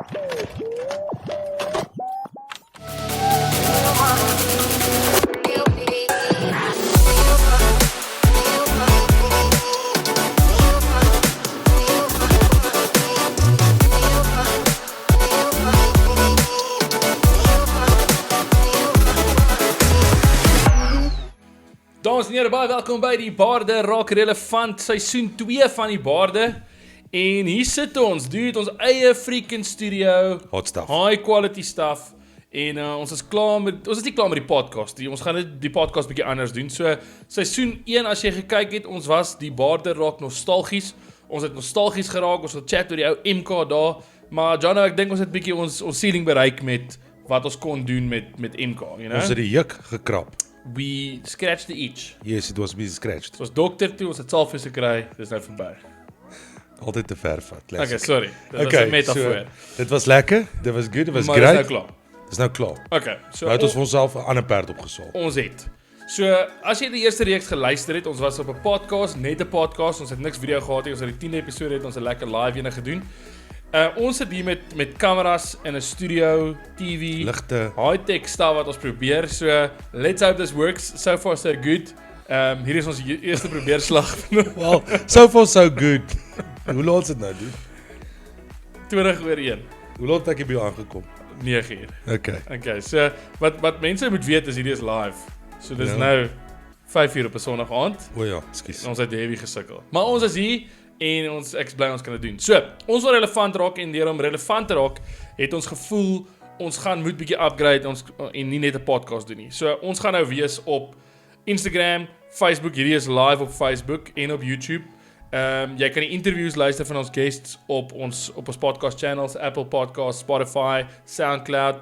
Dames en heren, baie welkom by die Baarde Raak Relevant seisoen 2 van die Baarde. En hier sit ons, dude, ons eie freaking studio. Hot stuff. High quality stuff. En ons is nie klaar met die podcast nie. Ons gaan die podcast bietjie anders doen. So seisoen 1 as jy gekyk het, ons was die Baarde Raak nostalgies. Ons het nostalgies geraak, ons het chat oor die ou MK daar. Maar Jono, ek dink ons het bietjie ons ceiling bereik met wat ons kon doen met MK, you know? Ons het die juk gekrap. We scratched the itch. Yes, it was being scratched. So ons dokter toe, ons het salfies gekry, dis nou verby. Altyd te ver vat. Okay, sorry. Dit was 'n metafoor. So, dit was lekker, dit was good, dit was maar great. Maar dis nou klaar. Dis nou klaar. Okay, so nou het ons vir onsself 'n ander perd opgesaal. Ons het. So, as jy die eerste reeks geluister het, ons was op 'n podcast, net 'n podcast, ons het niks video gehad nie, ons het die 10de episode het ons 'n lekker live ene gedoen. Ons sit hier met kameras in 'n studio, TV, ligte, high-tech stuff wat ons probeer. So, let's hope this works. So far so good. Hier is ons eerste probeerslag. Well, so far so good. Hoe laat is dit nou, dude? 20:01. Hoe laat het ek by jou aangekom? 9:00. Okay, so wat mense moet weet is hierdie is live. So dis nou 5:00 op 'n Sondag aand. O ja, ekskuus. Ons het heavy gesukkel. Maar ons is hier en ek is bly ons kan dit doen. So, ons wil relevant raak en deur om relevant te raak, het ons gevoel ons moet bietjie upgrade en nie net 'n podcast doen nie. So, ons gaan nou wees op Instagram, Facebook, hierdie is live op Facebook en op YouTube. Jy kan die interviews luister van ons guests op ons podcast channels, Apple Podcasts, Spotify, SoundCloud.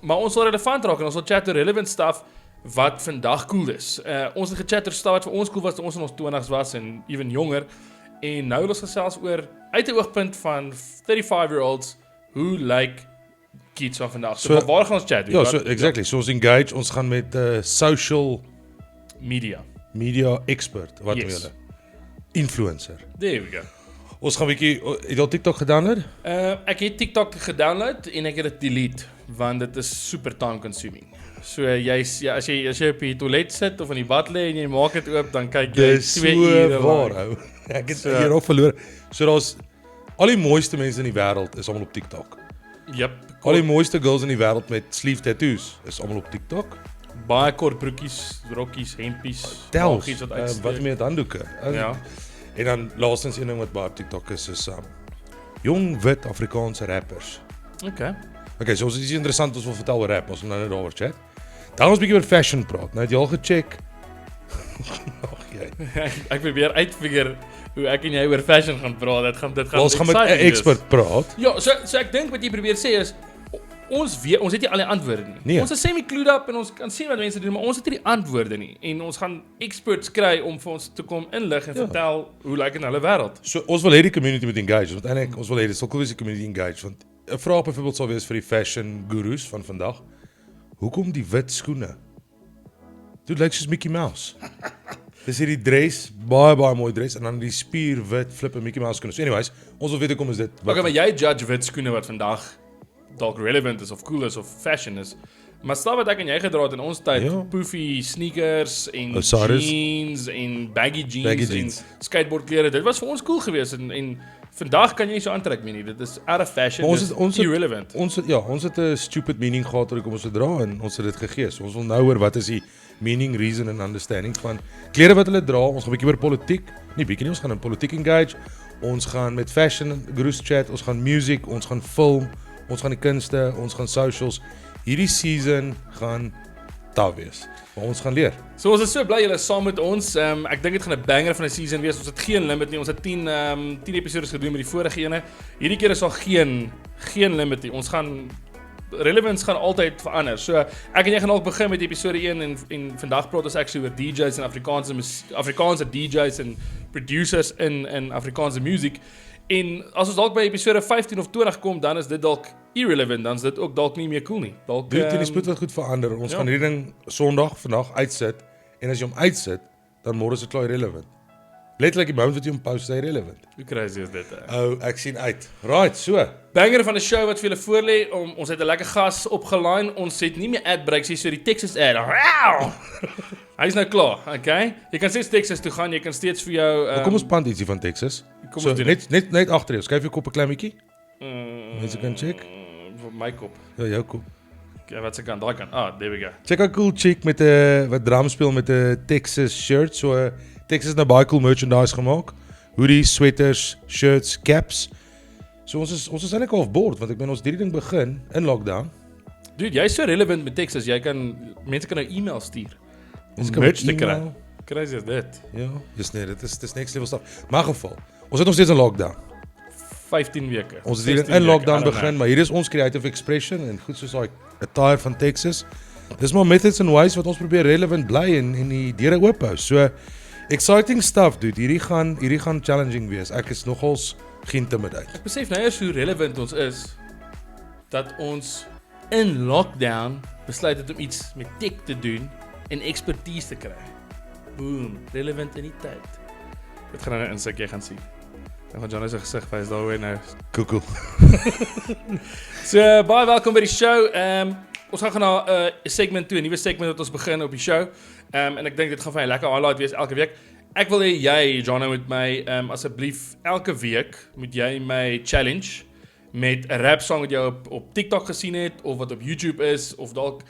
Maar ons wil relevant raak en ons wil chat oor relevant stuff wat vandag cool is. Ons het gechat oor stuff wat vir ons cool was toe ons in ons 20's was en even jonger. En nou wil ons gesels oor uit 'n oogpunt van 35-year-olds, hoe lyk kids van vandag? So waar gaan ons chat? Ja, so exactly. So ons engage, ons gaan met social media expert, wat wil julle? Influencer. There we go. Ons gaan 'n bietjie, het jy TikTok gedownload? Ek het TikTok gedownload en ek het dit delete want dit is super time consuming. So as jy op die toilet sit of in die bad lê en jy maak dit oop, dan kyk jy 2 ure waar, ou. Ek het hierop verloor. So daar's al die mooiste mense in die wêreld is almal op TikTok. Yep. Al die mooiste girls in die wêreld met sleeve tattoos is almal op TikTok. Baie kort broekies, rokkies, hempies, tells, wat uitsteek. wat met handdoeke. Ja. En dan laastens een ding wat baie op TikTok is jong wit Afrikaanse rappers. Okay, so as iets interessant ons wil vertel oor rap, ons wil nou net daaroor chat. Dan ons bietjie oor fashion praat. Nou het jy al gecheck? Ag jy. Ek probeer uitfigure hoe ek en jy oor fashion gaan praat. Dit gaan ons gaan met 'n expert praat. Ja, so ek dink wat jy probeer sê is ons het nie al die antwoorde nie. Nee. Ons is semi-clued up en ons kan sien wat mense doen, maar ons het nie die antwoorde nie. En ons gaan experts kry om vir ons te kom inlig en vertel hoe lyk dit in hulle wêreld. So ons wil hê die community moet engage, want eintlik ons wil hê dit sal cool wees die community engage, want 'n vraag byvoorbeeld sal wees vir die fashion gurus van vandag. Hoekom die wit skoene? Dit lyk soos Mickey Mouse. Dis hierdie dress, baie mooi dress en dan die spierwit flippe Mickey Mouse skoene. So anyways, ons wil weet hoekom is dit. Okay, maar jy judge wit skoene wat vandag dalk relevant is of cool is of fashion is. Maar stel wat ek en jy gedra het in ons tyd, poofy sneakers en jeans en baggy jeans en skateboardklere. Dit was vir ons cool geweest en vandag kan jy nie so aantrek meer nie. Dit is out of fashion. Ons irrelevant. Ons het 'n stupid meaning gehad oor hoekom ons dit dra en ons het dit gegee. So ons wil nou hoor wat is die meaning, reason and understanding van klere wat hulle dra. Ons gaan 'n bietjie oor politiek. Nie bietjie nie, ons gaan in politiek engage. Ons gaan met fashion gurus chat, ons gaan music, ons gaan film, ons gaan die kunste, ons gaan socials. Hierdie season gaan taaf wees. Maar ons gaan leer. So ons is so bly julle is saam met ons. Ek dink dit gaan 'n banger van 'n season wees. Ons het geen limit nie. Ons het 10 episodes gedoen met die vorige ene. Hierdie keer is daar geen limit nie. Ons gaan relevance gaan altyd verander. So ek en jy gaan dalk begin met episode 1 en vandag praat ons actually oor DJs en Afrikaanse DJs en producers in Afrikaanse musiek. En as ons dalk by episode 15 of 20 kom, dan is dit dalk irrelevant, dan is dit ook dalk nie meer cool nie. Dalk die spoed wat goed verander. Ons gaan hierdie ding Sondag vandag uitsit en as jy hom uitsit, dan môre is dit klaar irrelevant. Letterlik die moment wat jy hom post, is relevant. Hoe crazy is dit? Ek sien uit. Right, so. Banger van 'n show wat vir julle voorlê. Ons het 'n lekker gas opgeline. Ons het nie meer ad breaks hier, so die Texas ad. Hy's nou klaar, okay? Jy kan steeds Texas toe gaan, jy kan steeds vir jou Kom ons pand ietsie van Texas. Kom So, ons doen dit. net agter jou. Skuif jou kop 'n klein bietjie. Mense kan check. My kop. Ja, jou kop. Okay, wat se kant? Daai kant. There we go. Check 'n cool chick met 'n wat drum speel met 'n Texas shirt. So Texas het nou baie cool merchandise gemaak. Hoodies, sweaters, shirts, caps. So ons is eintlik half bored want ek bedoel ons het hierdie ding begin in lockdown. Dude, jy's so relevant met Texas. Mense kan nou e-mail stuur. Ons Om kan merch te met kry. e-mail. Crazy is dit. Ja, dis nee, dit is next level stuff. Maar in geval, ons het nog steeds in lockdown. 15 weke. Ons het hier 16 in weke, lockdown I don't begin, know. maar hier is ons creative expression en goed soos daai attire van Texas. Dis maar methods and ways wat ons probeer relevant bly en die deure oop hou. So exciting stuff dude. Hierdie gaan challenging wees. Ek is nogals geïntimideerd. Ek besef nou eers hoe relevant ons is dat ons in lockdown besluit het om iets met tech te doen en expertise te kry. Boom, relevant in die tyd. Dit gaan nou insig jy gaan sien. Dan gaan Johnny se gesig wys daaroor nou. Cool. So baie welkom by die show. Ons gaan na 'n segment toe, 'n nuwe segment wat ons begin op die show. En ek dink dit gaan vir 'n lekker highlight wees elke week. Ek wil hê jy, Johnny, met my asseblief elke week moet jy my challenge met 'n rap song wat jy op TikTok gesien het of wat op YouTube is of dalk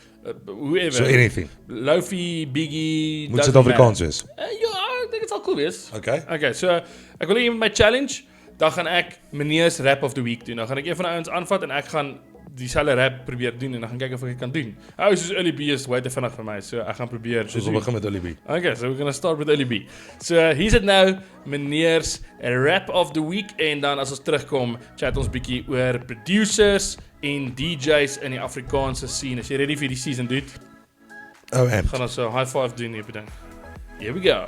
whoever. So anything. Lofi, Biggie, Moet Suid-Afrikaans wees. Ja, ek dink dit sal cool wees. Okay. So ek wil hê jy moet my challenge, dan gaan ek meneers rap of the week doen. Dan gaan ek een van die ouens aanvat en ek gaan dieselfde rap probeer doen en dan gaan kyk of ek dit kan doen. Soos Early B is way te vinnig vir my, so ek gaan probeer. Soos ons begin met Olivie. Okay, so we're gonna start with Early B. So hier's dit nou, meneers rap of the week en dan as ons terugkom, chat ons bietjie oor producers en DJs in die Afrikaanse scene. Is jy ready vir die season, dude? Gaan ons so high five doen hier op die ding. Here we go.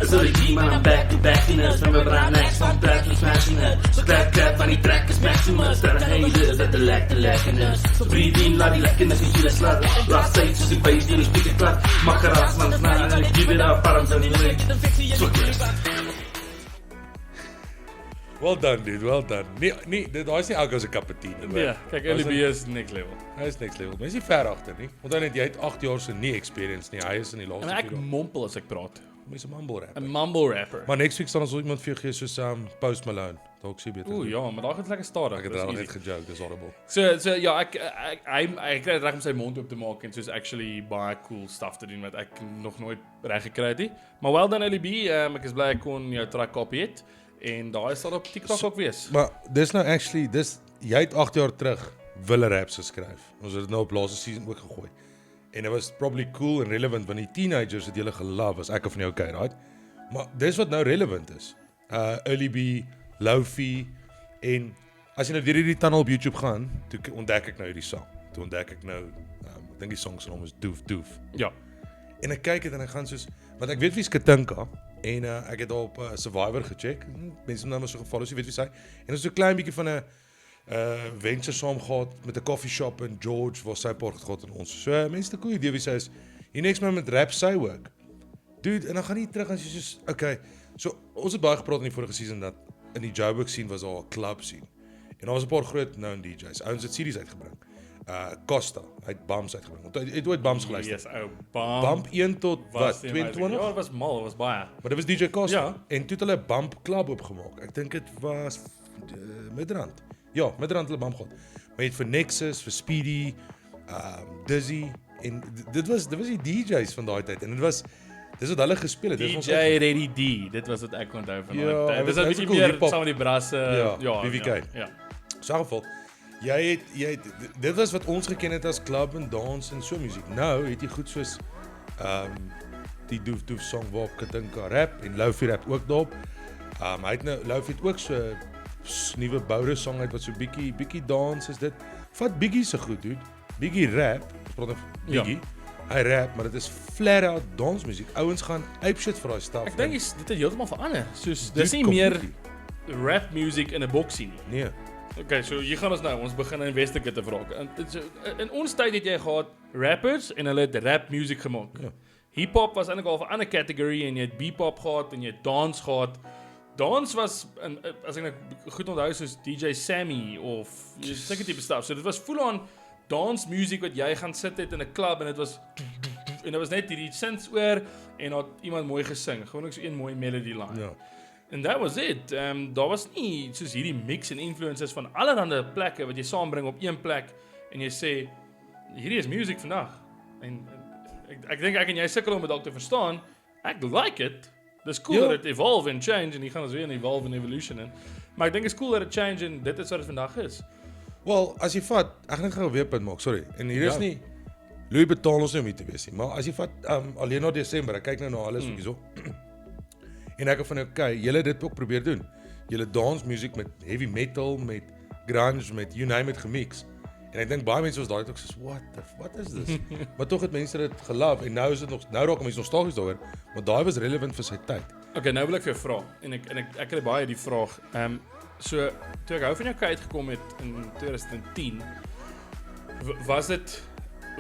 Sorry G, man, I'm back to backiness. Remember our next on track, we smashing it. So clap, van die track is Maximus. There are haters that the lackiness. So breathe in, laat die lekkernis, en jy is laat. Last stage, soos die bass, die speaker klap. Maak geraas, man, snel, en ek give it up, arms aan die leg. So Well done dude, well done. Nee, daai is nie elke ou se cup of tea nie. Ja, kyk, Early B is next level. Hy is next level. Maar hy is nie ver agter nie. Onthou net jy het 8 jaar se nie experience nie. Hy is in die En laaste ek 4 jaar. mompel as ek praat. Mense mumble rap. 'n mumble rapper. Maar next week staan ons iemand vir jou gee soos Post Malone. Dalk sien beter. Oeh ja, maar daar gaan dit lekker stadig. Ek het Dis al easy. net gejoke, dis horrible. So ja, hy kry dit reg om sy mond oop te maak en soos actually baie cool stuff te doen wat ek nog nooit reg gekry het nie. Maar well done LB, ek is bly ek kon jou track copy het en daai sal op TikTok ook wees. Maar dis nou actually jy het 8 jaar terug wille raps geskryf. Ons het dit nou op laaste season ook gegooi. En it was probably cool en relevant want die teenagers het julle gelove as ek of van jou okay, right? Maar dis wat nou relevant is. Early B, Lofi en as jy nou weer hierdie tunnel op YouTube gaan, toe ontdek ek nou hierdie song. Toe ontdek ek nou ek dink die song se naam is Doof Doof. Ja. En ek kyk dit en ek gaan soos want ek weet wie's Katinka en ek het daar op Survivor gecheck. Mense nou maar so gefollow, jy weet wie sy. En ons het so 'n klein bietjie van 'n venture saam gehad met 'n coffee shop in George waar sy park gehad en ons. So mense het 'n goeie idee wie sy is. Die next moment met rap sy ook. Dude, en dan gaan jy terug as jy soos okay. So ons het baie gepraat in die vorige season dat in die Joburg scene was daar 'n club scene. En daar was 'n paar groot known DJs. Ouens het series uitgebring. Costa, hy het Bums uitgebring. Hy het ooit Bums geluister. Yes, ou Bump. Bump 1 tot wat? 22? Ja, dit was mal, dit was baie. Maar dit was DJ Costa. Ja. En toe het hulle 'n Bump Club opgemaak. Ek dink dit was Midrand. Ja, Midrand hulle Bump gehad. Maar jy het vir Nexus, vir Speedy, Dizzy en dit was die DJs van daai tyd en dis wat hulle gespeel het. DJ Ready D, dit was wat ek onthou van Ja, daai tyd. Dis hy was 'n bietjie cool, meer hiphop. saam met die brasse. Ja, BVK. Ja. So in geval, jy het dit was wat ons geken het as club en dans en so musiek. Nou het jy goed soos die Doof Doof song waarop Katinka rap en Lofi rap ook daarop. Hy het nou Lofi het ook so nuwe Boure song uit wat so bietjie dans is dit. Vat Biggie se goed dude. Biggie rap, ons praat van Biggie. Ja. Hy rap, maar dit is flat out dansmusiek. Ouens gaan ape shit vir daai stuff. Ek dink dit het heeltemal verander. Soos dis Dude, nie meer completely. rap music in 'n boksie nie. Nee. Okay, so hier gaan ons begin investigate vrae. In ons tyd het jy gehad rappers en hulle het rap music gemaak. Ja. hip-hop was eintlik al 'n ander category en jy het bebop gehad en jy het dance gehad. Dance was, as ek goed onthou, soos DJ Sammy of sulke tipe stuff. So dit was full on dance music wat jy gaan sit het in 'n klub en dit was net hierdie synths oor en had iemand mooi gesing. Gewoon ook so een mooi melody line. Ja. And that was it. Daar was nie soos hierdie mix en influences van allerhande plekke wat jy saambring op een plek en jy sê, hierdie is music vandag. En ek dink ek en jy sukkel om dit dalk te verstaan. Ek like it. Dis cool Ja. dat it evolve and change en hier gaan ons weer in evolve and evolution in. Maar ek dink is cool dat it change en dit is wat dit vandag is. Wel, as jy vat, ek gaan net gou weer punt maak, sorry. En hier is Ja. nie Louis betaal ons nie om hier te wees nie, maar as jy vat alleen na Desember, ek kyk nou na alles hierso. En ek het van okay, julle het dit ook probeer doen. Julle dance music met heavy metal, met grunge, met you name it gemix. En ek dink baie mense was daai ook soos what is this? Maar tog het mense dit gelove en nou is dit nog raak mense nostalgies daaroor, maar daai was relevant vir sy tyd. Okay, nou wil ek vir jou vra en ek kry baie die vraag. So toe ek hou van jou kyk uitgekom het in 2010, was dit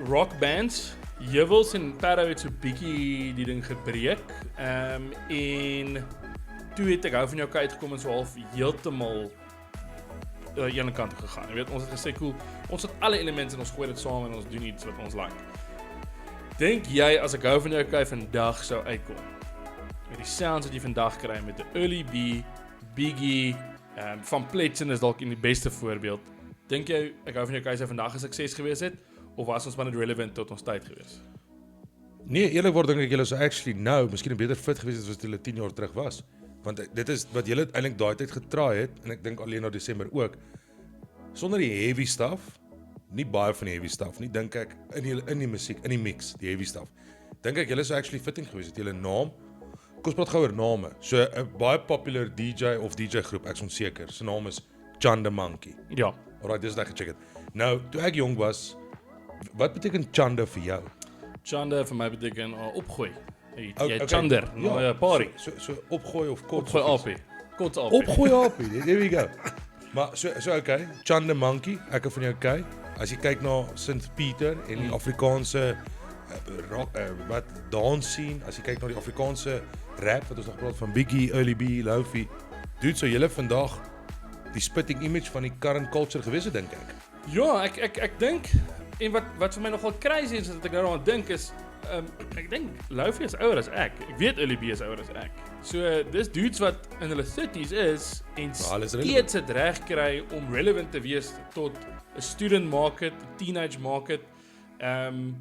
rock bands, Juwels en Parow het so bietjie die ding gebreek. En toe het ek hou van jou kyk uitgekom en so half heeltemal ene kant toe gegaan. Jy weet, ons het gesê cool, ons het alle elemente en ons gooi dit saam en ons doen iets wat ons like. Dink jy as ek hou van jou kyk vandag sou uitkom? Met die sounds wat jy vandag kry met 'n Early B, Biggie, Van Pletsen is dalk in die beste voorbeeld. Dink jy ek hou van jou kyk sou vandag 'n sukses gewees het of was ons maar net relevant tot ons tyd gewees? Nee, eerlikwaar dink ek julle sou actually nou miskien 'n beter fit gewees het as wat julle 10 jaar terug was. Want dit is wat julle eintlik daai tyd getraai het en ek dink alleen na Desember ook. Sonder die heavy stuff, nie baie van die heavy stuff nie, dink ek in die musiek, in die mix, die heavy stuff. Dink ek julle sou actually fitting gewees het. Julle naam, kom ons praat gou oor name. So 'n baie popular DJ of DJ groep, ek is onseker. Sy naam is Chanda Monkey. Ja. Alright, dis net gecheck het. Nou, toe ek jong was, wat beteken Chanda vir jou? Chanda vir my beteken opgooi. Jy Okay. chander, ja, party. So opgooi of kot. Opgooi AP. Kot AP. Opgooi appie, there we go. Maar so okay, Chanda Monkey, ek het van jou kyk. As jy kyk na St. Pieter en die Afrikaanse wat dance scene, as jy kyk na die Afrikaanse rap wat ons nog praat van Biggie, Early B, Lofi, dude, so julle vandag die spitting image van die current culture gewees het, dink ek. Ja, ek dink en wat vir my nogal crazy is dat ek daaraan dink is ek dink Lofi is ouer as ek. Ek weet Early B is ouer as ek. So dis dudes wat in hulle 30s is en steeds dit reg kry om relevant te wees tot 'n student market, 'n teenage market. En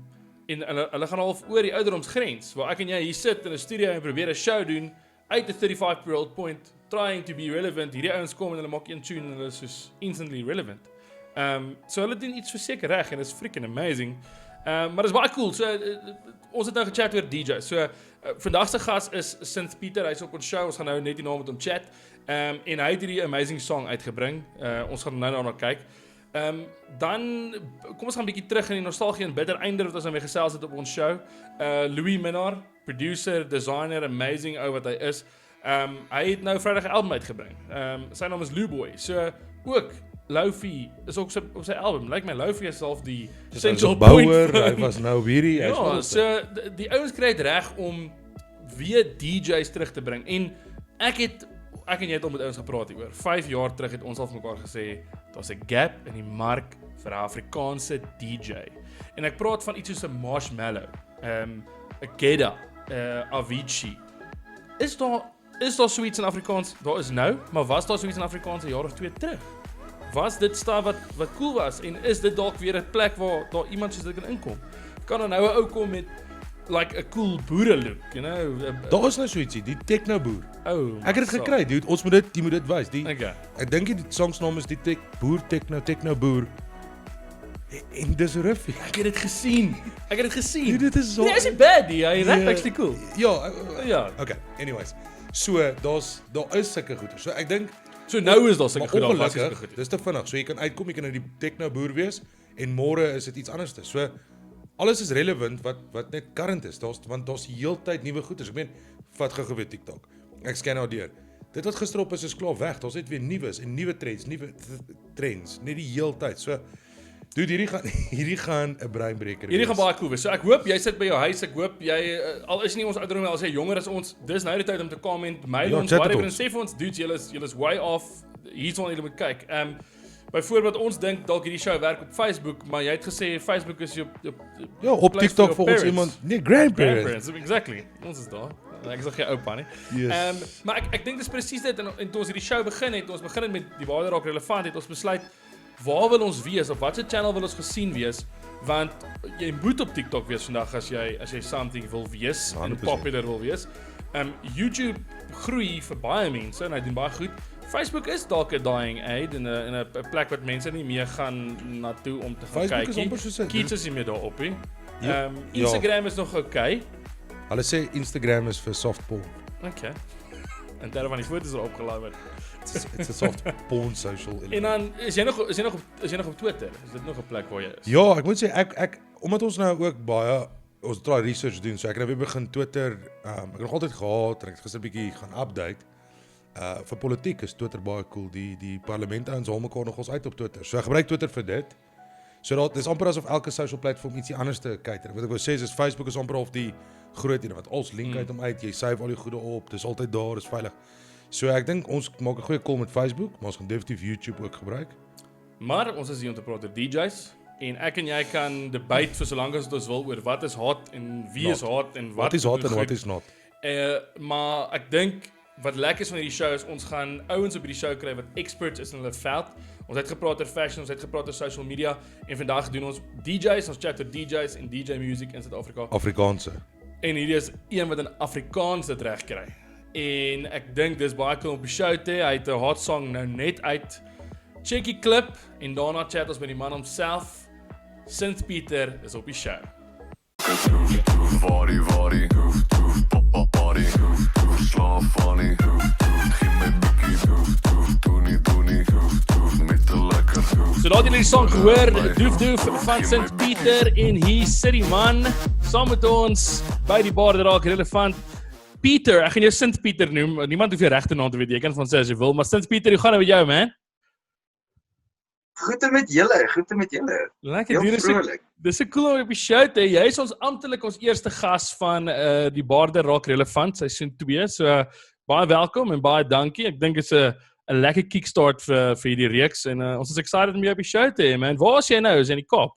hulle gaan half oor die ouderdomsgrens waar ek en jy hier sit in 'n studio en probeer 'n show doen uit 'n 35-year-old point trying to be relevant. Hierdie ouens kom en hulle maak een tune en hulle is soos instantly relevant. So hulle doen iets verseker reg en dit is freaking amazing. Maar dis baie cool. So ons het nou gechat oor DJs. So vandag se gas is St. Pieter. Hy's op ons show. Ons gaan nou net hierna met hom chat. En hy het hierdie amazing song uitgebring. Ons gaan nou daarna kyk. Dan kom ons gaan 'n bietjie terug in die nostalgie en bitter einde wat ons nou mee gesels het op ons show. Louis Minnar, producer, designer, amazing ou wat hy is. Hy het nou Vrydag 'n album uitgebring. Sy naam is Lou Boy. So ook Lofi is ook op sy album. Lyk my Lofi is half die central point. Hy was nou hierdie. Ja, so die ouens kry dit reg om weer DJs terug te bring. En ek en jy het al met ouens gepraat hieroor. 5 jaar terug het ons al vir mekaar gesê daar's 'n gap in die mark vir 'n Afrikaanse DJ. En ek praat van iets soos 'n Marshmallow, 'n Gedda, Avicii. Is daar so iets in Afrikaans? Daar is nou, maar was daar so iets in Afrikaans 'n jaar of 2 terug? Was dit stuff wat cool was en is dit dalk weer 'n plek waar daar iemand soos dit kan inkom? Kan er nou 'n ou kom met like 'n cool boere look, you know? Daar is nou so ietsie, die techno boer. Oh, Ek het dit gekry, dude. Jy moet dit wys. Okay. Ek dink die song se naam is die boer techno boer. En dis riffie. Ek het dit gesien. Dude, dit is so. Nee, is nie bad nie. Hy rap actually cool. Ja, Ja. Okay. Anyways. So, daar is sulke goeie. So ek dink So nou is daar sulke maar goed. ongelukkig, dis te vinnig. So jy kan uitkom, jy kan nou die techno boer wees en môre is dit iets anders. So alles is relevant wat net current is. Want daar's heeltyd nuwe goeders. Ek meen, vat gou weer TikTok. Ek scan nou deur. Dit wat gister op is klaar weg. Daar's net weer nuus en nuwe trends, net die heeltyd. So Dude, hierdie gaan 'n breinbreker Hierdie wees. gaan baie cool wees. So ek hoop jy sit by jou huis. Ek hoop jy al is nie ons ouderdom al is jy jonger as ons. Dis nou die tyd om te comment, mail Ja, ons, chat met whatever en ons. sê vir ons dudes, julle is way off. Hier's wat julle moet kyk. Byvoorbeeld ons dink dalk hierdie show werk op Facebook, maar jy het gesê Facebook is jou Ja, op place TikTok for vir your ons iemand, parents. nee, grandparents. Exactly. Ons is daar. Ek is nog geen oupa nie. Yes. Maar ek dink dis presies dit en toe ons hierdie show begin het, ons begin het met die Waarde Raak Relevant, het ons besluit waar wil ons wees, op watter channel wil ons gesien wees, want jy moet op TikTok wees vandag as jy something wil wees en 100%. popular wil wees. YouTube groei vir baie mense en hy doen baie goed. Facebook is dalk 'n dying aid en 'n plek wat mense nie meer gaan na toe om te gaan Facebook kyk is nie. amper soos 'n- Kids is nie meer daarop nie. Ja. Instagram is nog okay. Hulle sê Instagram is vir soft porn. Okay. En daar van die foto's erop gelaai word. It's a soft porn social element. En dan is jy nog op Twitter? Is dit nog 'n plek waar jy is? Ja, ek moet sê ek omdat ons nou ook baie ons try research doen, so ek het nou weer begin Twitter, ek het nog altyd gehad, ek het gister 'n bietjie gaan update. Vir politiek is Twitter baie cool. Die parlementouens haal mekaar nog ons uit op Twitter. So ek gebruik Twitter vir dit. So dis amper asof elke social platform ietsie anders te cater. Wat ek wou sê is Facebook is amper of die groot een wat als link uit hom uit, jy save al die goede op, dis altyd daar, dis veilig. So ek dink ons maak 'n goeie call met Facebook, maar ons gaan definitief YouTube ook gebruik. Maar ons is hier om te praat oor DJs en ek en jy kan debate vir so lank as wat ons wil oor wat is hot en wie is hot en Wat is hot doen en wat goed. is not. Maar ek dink wat lekker is van hierdie show is ons gaan ouens op hierdie show kry wat experts is in hulle veld. Ons het gepraat oor fashion, ons het gepraat oor social media en vandag doen ons DJs, ons chat oor DJs en DJ music in Suid-Afrika. Afrikaanse. En hierdie is een wat in Afrikaans dit reg kry. En ek dink dis baie cool op die show te. Hy het 'n hot song nou net uit. Check die klip en daarna chat ons met die man homself. Sint Pieter is op die show. Body, body, slaap funny, gee my bikkie, doenie, met te lekker. So daar het julle die song gehoor, Doef van Sint Pieter en hier sit die man saam met ons by die Waarde Raak Relevant. Pieter, ek gaan jou Sint Pieter noem. Niemand hoef jou regte naam te weet, jy kan van sê as jy wil, maar Sint Pieter, hoe gaan dit met jou, man? Groete met julle. Lekker, Heel vrolik. dis 'n cool om op die show te hê. Jy is ons amptelik ons eerste gas van die Waarde Raak Relevant seisoen 2. So baie welkom en baie dankie. Ek dink dit is 'n lekker kickstart vir hierdie reeks en ons is excited om jou op die show te hê, man. Waar is jy nou? Is jy in die Kaap?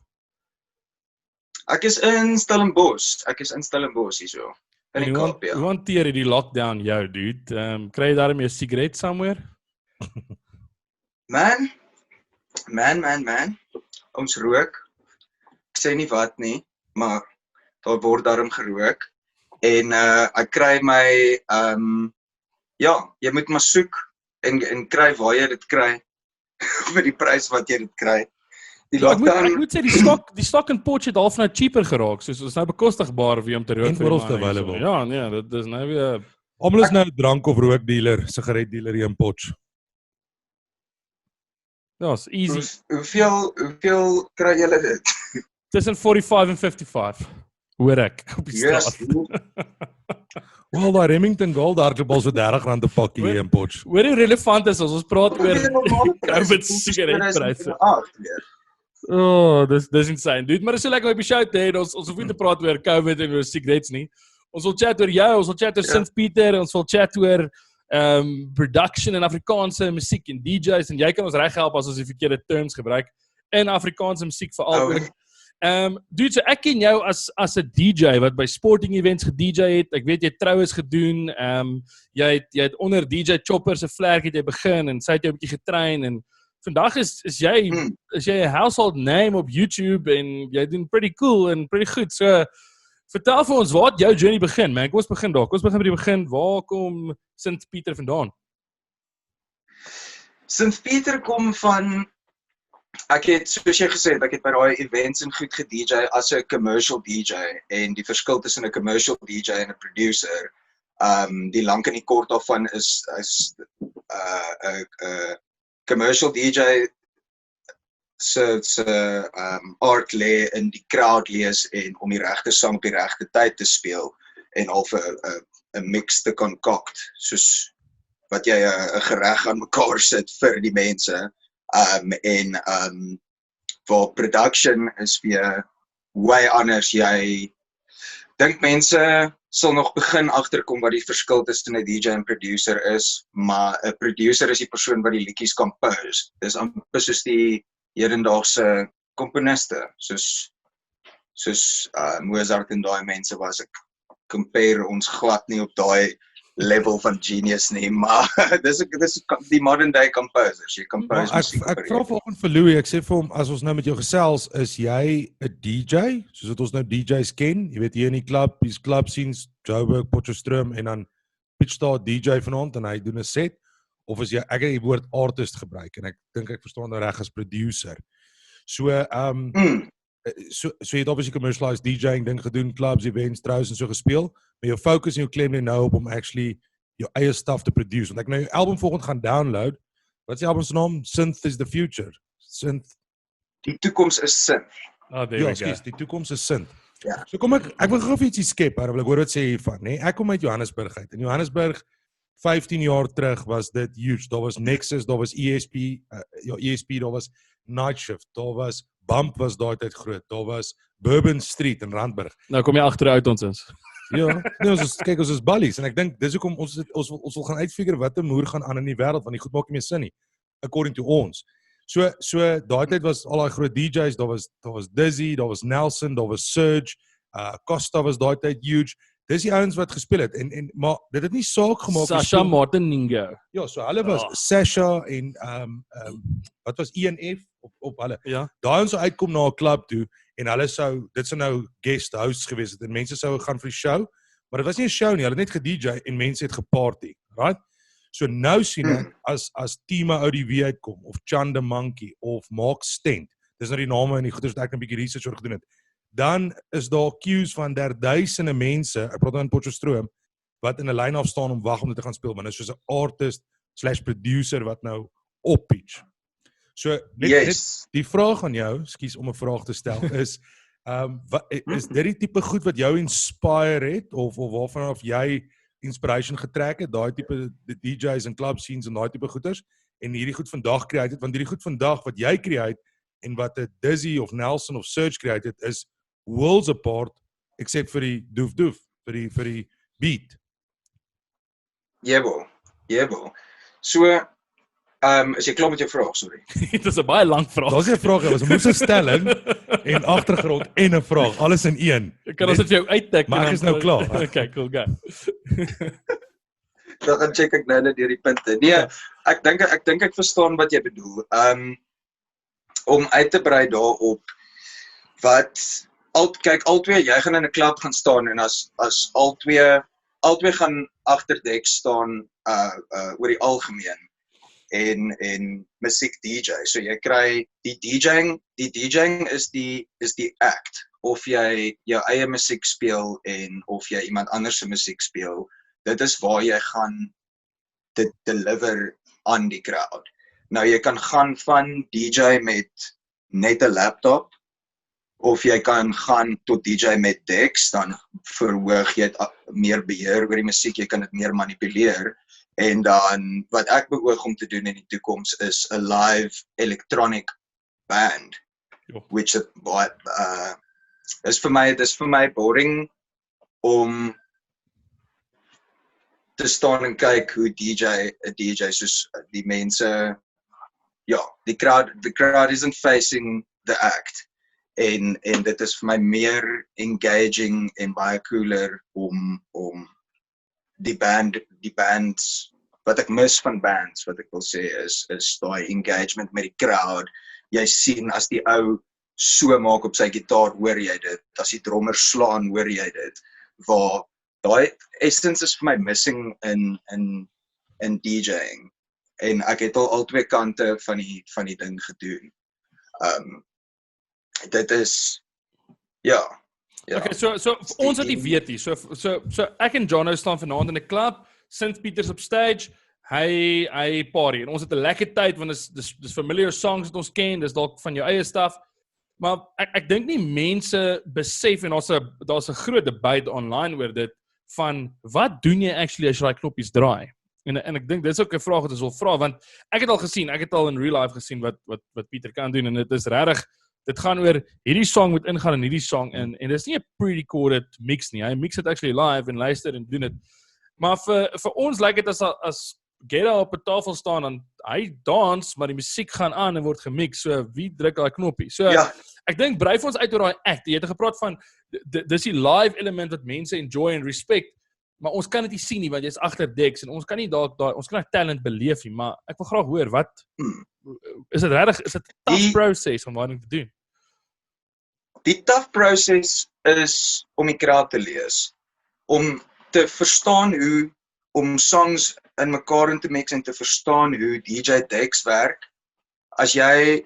Ek is in Stellenbosch hierso. In die Kaap, ja. Hoe hanteer jy die lockdown jou, dude? Kry jy daarmee 'n sigaret somewhere? Man. Ons rook. Ek sê nie wat nie, maar daar word daarom gerook. En ek kry my ja, jy moet maar soek en kry waar jy dit kry vir die prys wat jy dit kry. Die Ja, ek lockdown moet sê die stok in Potch het half nou cheaper geraak. So is nou bekostigbaar vir om te rook En vir die oralste manne en so. available. Ja, nee, dit is nou weer Almal is nou 'n drank of rookdealer, sigaretdealer hier in Potch. ja, is easy. hoeveel kry julle dit? Tussen 45 en 55. Hoor ek op die straat. Wel, daai Remington Gold hardloopbals vir R30 'n pakkie hier in Potch. Hoor hoe relevant is ons praat oor COVID sigaretpryse. Dis insane, dude. Maar dis so lekker om op die show te hê. Ons hoef nie te praat oor COVID en oor cigarettes nie. Ons wil chat oor jou, ons wil chat oor Sint Pieter, ons wil chat oor production en Afrikaanse musiek en DJs en jy kan ons reg help as ons die verkeerde terms gebruik in Afrikaanse musiek veral. Dude, so ek ken jou as 'n DJ wat by sporting events gedj het. Ek weet jy het troues gedoen. Jy het onder DJ Chopper se vlerk het jy begin en sy het jou 'n bietjie getrain en vandag is jy 'n household name op YouTube en jy doen pretty cool en pretty goed. So vertel vir ons waar het jou journey begin, man. Kom ons begin daar. Kom ons begin by die begin. Waar kom Sint Pieter vandaan? Sint Pieter kom van ek het soos jy gesê het, ek het by daai events en goed gedj as 'n commercial DJ en die verskil tussen 'n commercial DJ en 'n producer, die lank en die kort daarvan is 'n commercial DJ se art lê in die crowd lees en om die regte sang op die regte tyd te speel en al vir 'n mix te concoct soos wat jy 'n gereg aan mekaar sit vir die mense. waar production is weer way anders. Jy dink mense sal nog begin agterkom wat die verskil tussen 'n DJ en producer is, maar 'n producer is die persoon wat die liedjies compose. Dis amper soos die hedendaagse komponiste, soos Mozart en daai mense was. Ek compare ons glad nie op daai level van genius nie, maar dis die modern day composers. Jy compose musiek. Ek vra vanoggend vir Louis, ek sê vir hom, as ons nou met jou gesels, is jy 'n DJ, soos wat ons nou DJs ken, jy weet hier in die club scenes, Joburg, Potchefstroom, en dan pitch daar DJ vanaand en hy doen 'n set, of is jy, ek het die woord artist gebruik, en ek dink ek verstaan nou reg as producer. So, so jy het obviously commercialized DJing ding gedoen, clubs, events, troues en so gespeel, maar jou focus en jou claim nou op om actually jou eie stuff te produce. Want ek nou jou album volgende gaan download. Wat is die album se naam? Synth is the future. Synth. Die toekoms is synth. Oh, there Ja, we go. skus, die toekoms is synth. Ja. So kom ek wil gou vir ietsie skep, maar wil ek hoor wat sê hiervan, nê? Ek kom uit Johannesburg uit. In Johannesburg 15 jaar terug was dit huge. Daar was Nexus, daar was ESP, daar was Night Shift, daar was Bump was daai tyd groot. Daar was Bourbon Street in Randburg. Nou kom jy agteruit ons is. Ja, nee, ons is bullies en ek dink dis hoekom ons wil gaan uitfigure wat 'n moer gaan aan in die wêreld, want die goed maak nie meer sin nie, according to ons. So daai tyd was al daai groot DJs, daar was Dizzy, daar was Nelson, daar was Surge, Costa was daai tyd huge. Dis die ouens wat gespeel het en maar dit het nie saak gemaak Sasha Martin Ningo. Ja, so hulle was Sasha en wat was ENF op hulle. Ja. Daai ons sou uitkom na 'n klub toe en hulle dit sou nou guest hosts gewees het en mense sou gaan vir die show, maar dit was nie 'n show nie, hulle het net ge-DJ en mense het geparty, right? So nou sien ek as Tima ODV uitkom of Chanda Monkey of Mark Stent. Dis nou die name en die goeders wat ek 'n bietjie research oor gedoen het. Dan is daar queues van duisende mense, ek praat in Potchefstroom, wat in 'n lyn af staan om wag om dit te gaan speel, maar dit is soos 'n artist/producer wat nou oppitch. So net die vraag aan jou, skus om 'n vraag te stel, is is dit die tipe goed wat jou inspire het of waarvan of jy inspiration getrek het, daai tipe DJs en club scenes en daai tipe goeders en hierdie goed vandag create het, want hierdie goed vandag wat jy create en wat 'n Dizzy of Nelson of Surge create het is worlds apart except vir die doef vir die beat. Jebo. So is jy klaar met jou vraag, sorry. Dit is 'n baie lang vraag. Daar's 'n vraag, dit was 'n moeë stelling en agtergrond en 'n vraag, alles in een. Ek kan ons dit vir jou uittik. Maar ek is nou klaar. Okay, cool, go. Dan gaan check ek nou net deur die punte. Nee, ek dink ek verstaan wat jy bedoel. Om uit te brei daarop wat albei jy gaan in 'n klub gaan staan en as albei gaan agterdek staan oor die algemeen en musiek DJ. So jy kry die DJing is die act of jy jou eie musiek speel en of jy iemand anders se musiek speel. Dit is waar jy gaan dit deliver aan die crowd. Nou jy kan gaan van DJ met net 'n laptop of jy kan gaan tot DJ met decks, dan verhoog jy meer beheer oor die musiek, jy kan dit meer manipuleer. En dan wat ek beoog om te doen in die toekoms is 'n live electronic band. Which is vir my boring om te staan en kyk hoe 'n DJ soos die mense, the crowd isn't facing the act. En dit is vir my meer engaging en baie cooler om die bands wat ek mis van bands, wat ek wil sê is daai engagement met die crowd. Jy sien as die ou so maak op sy gitaar, hoor jy dit. As die drummer slaan, hoor jy dit. Waar daai essence is vir my missing in DJing. En ek het al twee kante van die ding gedoen. Dit is Okay, so ons wat nie weet nie. So ek en Jono staan vanaand in 'n klub, St. Peter's op stage. Hy party en ons het 'n lekker tyd want dis familiar songs wat ons ken, dis dalk van jou eie stuff. Maar ek dink nie mense besef en daar's 'n groot debat online oor dit van wat doen jy actually as jy daai knoppies draai? En ek dink dis ook 'n vraag wat ons wil vra want ek het al in real life gesien wat Pieter kan doen en dit is regtig dit gaan oor hierdie song moet ingaan in hierdie song en dis nie 'n pre-recorded mix nie. Hy mix dit actually live en luister en doen dit. Maar vir ons lyk dit as Gera op 'n tafel staan en hy dans, maar die musiek gaan aan en word gemix. So wie druk daai knoppie? So Ja. ek dink brei vir ons uit oor daai act. Jy het gepraat van dis die live element wat mense enjoy en respect, maar ons kan dit nie sien nie want jy's agter decks en ons kan nie dalk daai ons kan daai talent beleef nie, maar ek wil graag hoor wat is dit regtig is dit 'n tough proses om daai te doen? Die tough proses is om die kraak te lees, om te verstaan hoe om songs in mekaar in te mix en te verstaan hoe DJ decks werk. As jy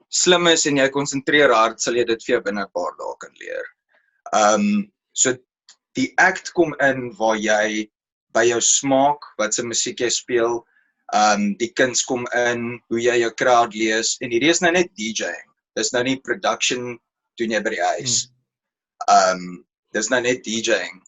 slim is en jy konsentreer hard, sal jy dit vir jou binne 'n paar dae kan leer. So die act kom in waar jy by jou smaak, wat se musiek jy speel, die kuns kom in, hoe jy jou crowd lees, en hierdie is nou net DJing. Dis nou nie production doen jy by die huis. Dis nou net DJing.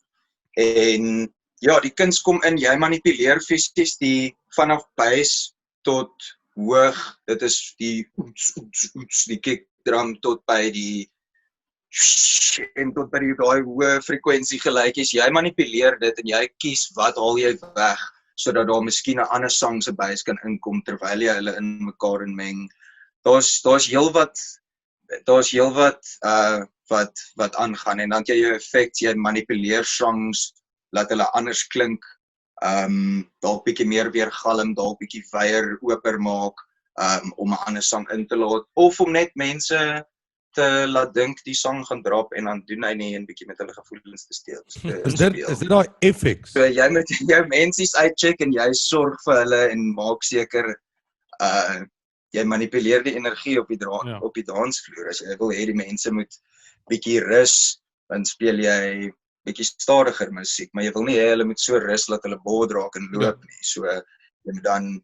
En ja, die kuns kom in, jy manipuleer fisies die vanaf bass tot hoog, dit is die oets, die kick drum tot by die en tot by die daai hoë frekwensie gelykies. Jy manipuleer dit en jy kies wat haal jy weg sodat daar miskien 'n ander sang se bass kan inkom terwyl jy hulle in mekaar inmeng. Daar's heelwat wat aangaan en dan het jy jou effects, jy manipuleer songs laat hulle anders klink, dalk bietjie meer weergalm, dalk bietjie weier oper maak, om 'n ander sang in te laat, of om net mense te laat dink die sang gaan drop en dan doen hy nie en bietjie met hulle gevoelens te steel. Is dit daai effects? So jy moet jou mensies uitcheck en jy sorg vir hulle en maak seker jy manipuleer die energie op die dansvloer. As jy wil hê die mense moet bietjie rus, dan speel jy bietjie stadiger musiek, maar jy wil nie hê hulle moet so rus dat hulle bored raak en loop nie. So jy moet dan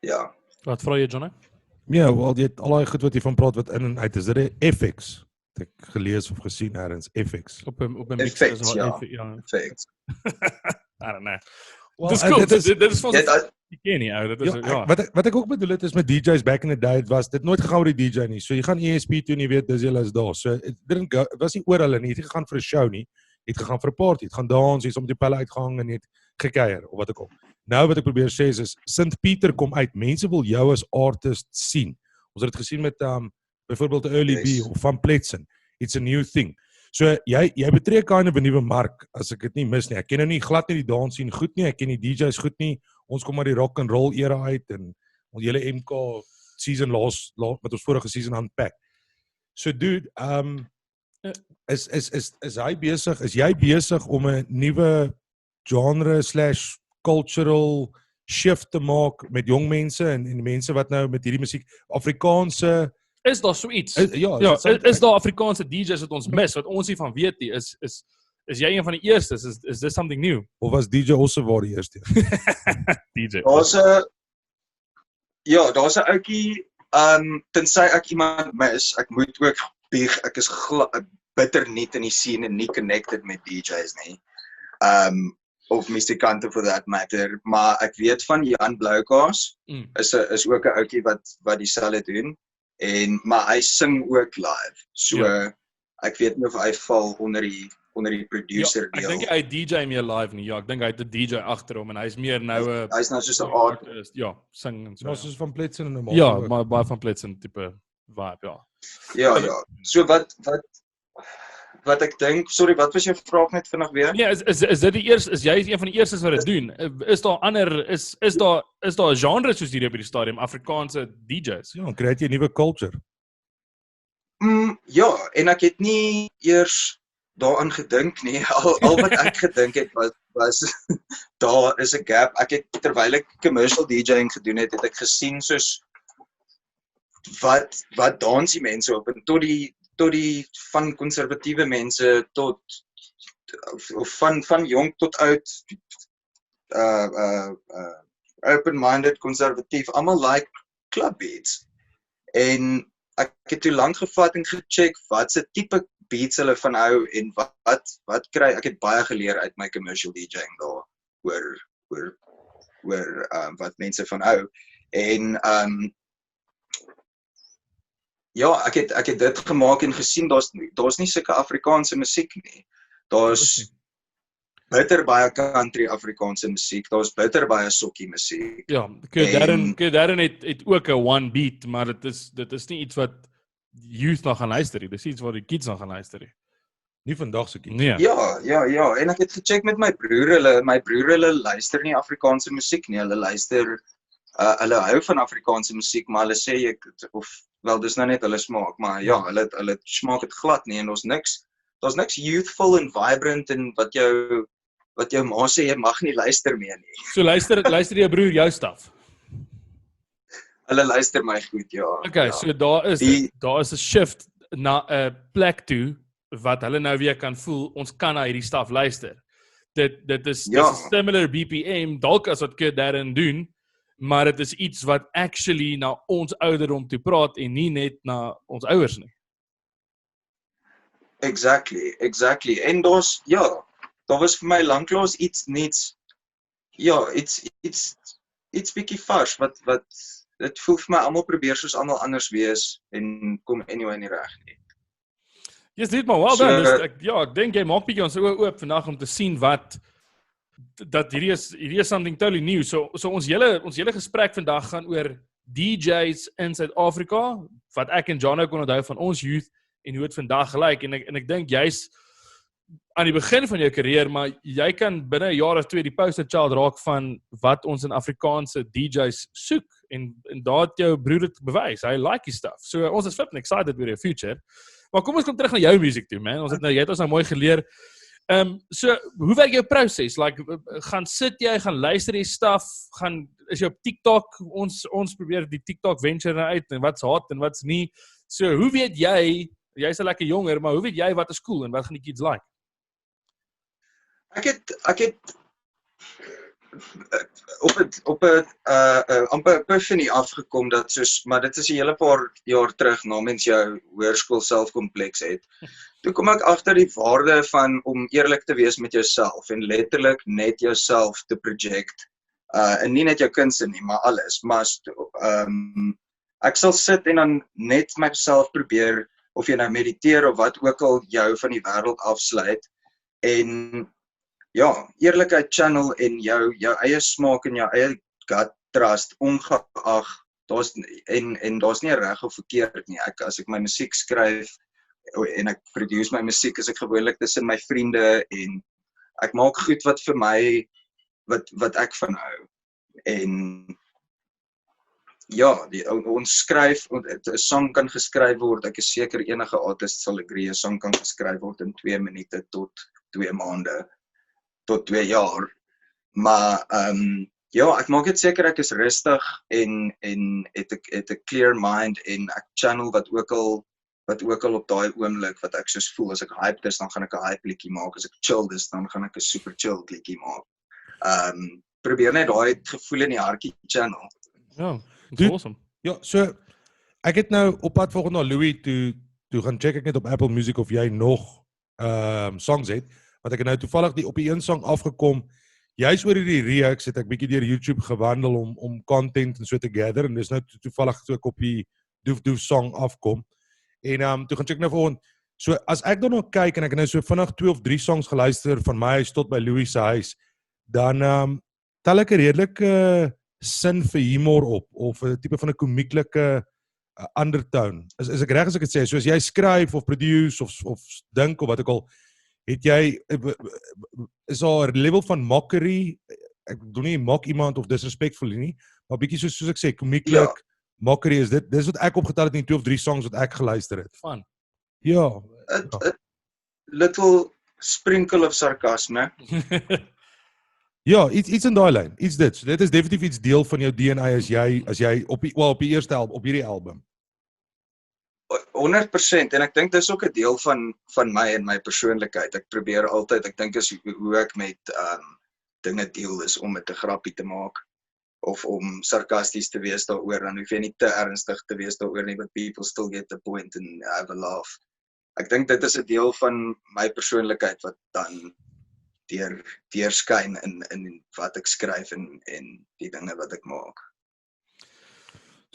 ja. Wat vra jy, Johnny? Ja, wel jy het al daai goed wat jy van praat wat in en uit is. Dit is FX. Het ek gelees of gesien ergens FX. Op 'n mix Effects, is ja. Effects. I don't know. Well, Dis cool. dit is- Dit is vir ons Ja, ek ken nie ou, dit is Ja, wat ek ook bedoel het is met DJs back in the day, het was dit nooit gegaan oor die DJ nie. So jy gaan ESP toe en jy weet dis julle is daar. So it was nie oor hulle nie. Jy het gegaan vir 'n show nie. Jy het gegaan vir 'n party, jy het gaan dans, jy het om die pelle uitgehang en jy het gekuier of wat ook al. Nou wat ek probeer sê is St Pieter kom uit. Mense wil jou as artist sien. Ons het dit gesien met byvoorbeeld 'n Early B of Van Pletsen. It's a new thing. So jy betree kind of 'n nuwe mark as ek dit nie mis nie. Ek ken nou nie glad nie die dans sien goed nie. Ek ken die DJs goed nie. Ons kom maar die rock and roll era uit en ons hele MK season laas met ons vorige season unpack. So dude, is hy besig? Is jy besig om 'n nuwe genre / cultural shift te maak met jong mense en die mense wat nou met hierdie musiek Afrikaanse is daar so iets? ja, Is daar Afrikaanse DJs wat ons mis wat ons nie van weet nie? Is jy een van die eerstes? Is this something new? of was DJ Ossewaar die eerste? DJ. Daar's 'n ouetjie, tensy ek iemand mis, ek moet ook bieg, ek is bitter nie in die scene en nie connected met DJs nie. Of musikante for that matter, maar ek weet van Jan Bloukaas, is ook 'n ouetjie wat dieselfde doen, maar hy sing ook live. So ek weet nie of hy val onder die producer Ek deel. dink hy DJ meer live nie. Ja, ek dink hy het 'n DJ agter hom en hy's meer nou Hy's nou soos 'n artist. Ja, sing en so. Ons is van Pletsen en 'n Ja, maar baie van Pletsen tipe vibe, ja. Ja. So wat ek dink, sorry, wat was jou vraag net vinnig weer? Nee, is dit die eerste, is jy een van die eerstes wat dit doen? Is daar ander is daar 'n genre soos hierdie op die stadium Afrikaanse DJs? Ja, dan kry jy 'n nuwe culture. Ja, en ek het nie eers daaraan gedink nie. Al wat ek gedink het was daar is 'n gap. Ek het terwyl ek commercial DJing gedoen het ek gesien soos wat dans die mense op en tot die van konservatiewe mense tot of van jong tot oud open-minded konservatief, almal like club beats. En ek het toe lank gevat en gecheck wat se tipe beats hulle van hou en wat kry. Ek het baie geleer uit my commercial DJing daar oor wat mense van hou. En ja, ek het dit gemaak en gesien daar's nie sulke Afrikaanse musiek nie. Daar's bitter baie country Afrikaanse musiek, daar's bitter baie sokkie musiek. Ja, Darren het ook 'n one beat, maar dit is nie iets wat youth nog gaan luister nie. Dis iets wat die kids nog gaan luister nie. Nie vandag se kids. Nee. Ja, en ek het gecheck met my broer, hulle luister nie Afrikaanse musiek nie, hulle luister, hulle hou van Afrikaanse musiek, maar hulle sê, dis nou net hulle smaak, maar ja, hulle smaak het glad nie, en daar's niks youthful en vibrant, en wat jou ma sê, jy mag nie luister meer nie. So luister jou broer jou stuff. Hulle luister my goed, ja. Okay, ja. so daar is 'n shift na 'n plek toe wat hulle nou weer kan voel, ons kan na hierdie stuff luister. Dit is 'n similar BPM dalk as wat Kurt Darren doen, maar dit is iets wat actually na ons ouderdom toe praat en nie net na ons ouers nie. Exactly. En daar was vir my lanklaas iets bietjie vars wat dit voel vir my almal probeer soos almal anders wees en kom anyway nie reg nie. Yes, dit maar well done. Ek dink jy maak bietjie ons oë oop vandag om te sien dat hierdie is something totally new. So ons hele gesprek vandag gaan oor DJs in Suid-Afrika, wat ek en John kon onthou van ons youth en hoe dit vandag gelyk, en ek dink jy's aan die begin van jou karier, maar jy kan binne 'n jaar of 2 die poster child raak van wat ons in Afrikaanse DJs soek, en daar het jou broer dit bewys, hy like die stuff. So ons is flipping excited with your future. Maar kom ons kom terug na jou musiek toe, man. Jy het ons nou mooi geleer. So hoe werk jou proses? Like, gaan sit jy, gaan luister jy stuff, is jy op TikTok? Ons probeer die TikTok venture nou uit, en wat's hot en wat's nie. So hoe weet jy's 'n lekker jonger, maar hoe weet jy wat is cool en wat gaan die kids like? Ek het op 'n amper epiphany afgekom maar dit is 'n hele paar jaar terug na mens jou hoërskool selfkompleks het. Toe kom ek agter die waarde van om eerlik te wees met jouself en letterlik net jouself te project. En nie net jou kunste nie, maar alles. Maar ek sal sit en dan net myself probeer, of jy nou mediteer of wat ook al jou van die wêreld afsluit, en ja, eerlikheid channel en jou eie smaak en jou eie gut trust, ongeag, daar's nie reg of verkeerd nie. As ek my musiek skryf en ek produce my musiek, is ek gewoonlik tussen my vriende, en ek maak goed wat vir my, wat ek van hou. En ja, ons skryf, 'n song kan geskryf word, ek is seker enige artist sal agree, 'n song kan geskryf word in 2 minute tot 2 maande. Tot 2 jaar, maar ek maak dit seker ek is rustig en het 'n clear mind, en ek channel wat ook al op daai oomblik wat ek soos voel. As ek hyped is, dan gaan ek 'n hype liedjie maak. As ek chilled is, dan gaan ek 'n super chilled liedjie maak. Probeer net daai gevoel in die hartjie channel. Ja, that's awesome. Ja, so ek het nou op pad volgende na Louis toe gaan check ek net op Apple Music of jy nog songs het. Want ek het nou toevallig op die een song afgekom, juist oor die reeks het ek bietjie deur YouTube gewandel om content en so te gather, en dis nou toevallig toe ek op die Doof song afkom, en toe gaan check nou volgende, so as ek dan nog kyk, en ek het nou so vinnig 2 of 3 songs geluister, van my huis tot by Louis se huis, dan tel ek 'n redelike sin vir humor op, of 'n tipe van 'n komieklike undertone, is ek reg as ek het sê, so as jy skryf of produce, of dink, of wat ook al, het jy, is daar 'n level van mockery, ek bedoel nie mock iemand of disrespectful nie, maar bietjie soos ek sê, komieklik, mockery is dis wat ek opgetel het in 2 of 3 songs wat ek geluister het. Fun. Ja. A little sprinkle of sarcasme. Ja, iets in daai lyn, iets dit. So dit is definitief iets deel van jou DNA as jy op die eerste album, op hierdie album. 100%, en ek dink dis ook 'n deel van my en my persoonlikheid. Ek probeer altyd, ek dink is hoe ek met dinge deel is om dit 'n grappie te maak, of om sarkasties te wees daaroor, dan hoef jy nie te ernstig te wees daaroor nie, but people still get the point and have a laugh. Ek dink dit is 'n deel van my persoonlikheid wat dan deurskyn in wat ek skryf en die dinge wat ek maak.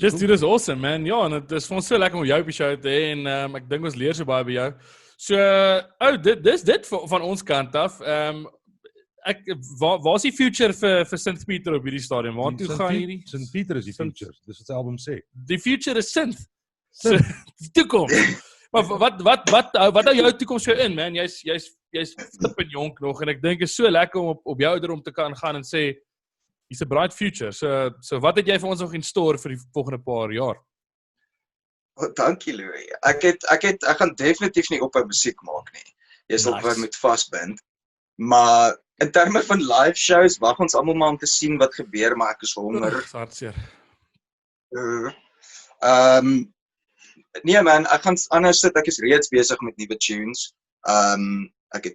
Yes, dude, is awesome, man. Ja, en het is vir ons so lekker om jou op die show te hê en ek dink ons leer so baie by jou. So, dit van ons kant af. Waar's die future vir St. Peter op hierdie stadium? Waartoe gaan hierdie? St. Peter is die future. Dis wat sy album sê. Die future is synth. So, die toekoms. Maar wat hou jou toekoms jou in, man? Jy's flippend jonk nog en ek dink is so lekker om op jou ouderdom te kan gaan en sê it's a bright future. So wat het jy vir ons nog in store vir die volgende paar jaar? Dankie Louis. Ek gaan definitief nie ophou musiek maak nie. Jy sal Nice. wat moet vasbind. Maar in terme van live shows, wag ons almal maar om te sien wat gebeur, maar ek is honger. Dis hartseer. Nee man, ek gaan anders sit, ek is reeds besig met nuwe tunes. Ek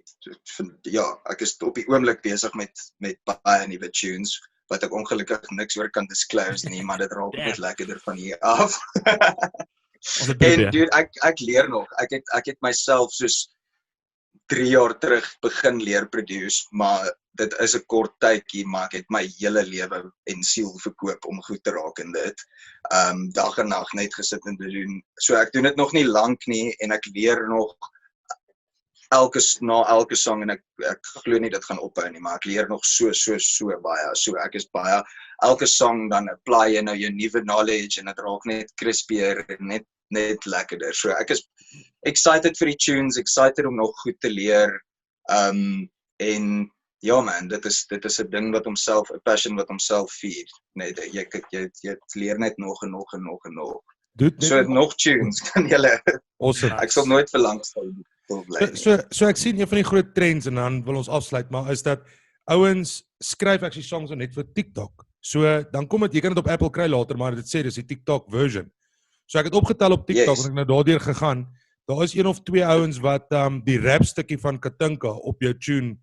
is op die oomblik besig met baie nuwe tunes, wat ek ongelukkig niks oor kan disclose nie, maar dit raak net lekkerder van hier af. En dude, ek leer nog, ek het myself soos 3 jaar terug begin leer produce, maar dit is 'n kort tydjie, maar ek het my hele lewe en siel verkoop om goed te raak in dit. Dag en nag net gesit en doen. So ek doen dit nog nie lank nie en ek leer nog na elke song en ek glo nie dit gaan ophou nie, maar ek leer nog so baie. So ek is baie elke song dan apply jy nou jou nuwe knowledge en dit raak net crispier en net lekkerder. So ek is excited vir die tunes, excited om nog goed te leer. En ja man, dit is 'n ding wat homself, 'n passion wat homself feed. Nee, jy leer net nog en nog. So nog tunes kan julle. Awesome. Ek sal nooit verlangstel bly. So ek sien een van die groot trends en dan wil ons afsluit, maar is dat ouens skryf actually songs net vir TikTok. So dan kom dit, jy kan dit op Apple kry later, maar dit sê dis die TikTok version. So ek het opgetel op TikTok en ek nou daardeur gegaan. Daar is 1 of 2 ouens wat die rap stukkie van Katinka op jou tune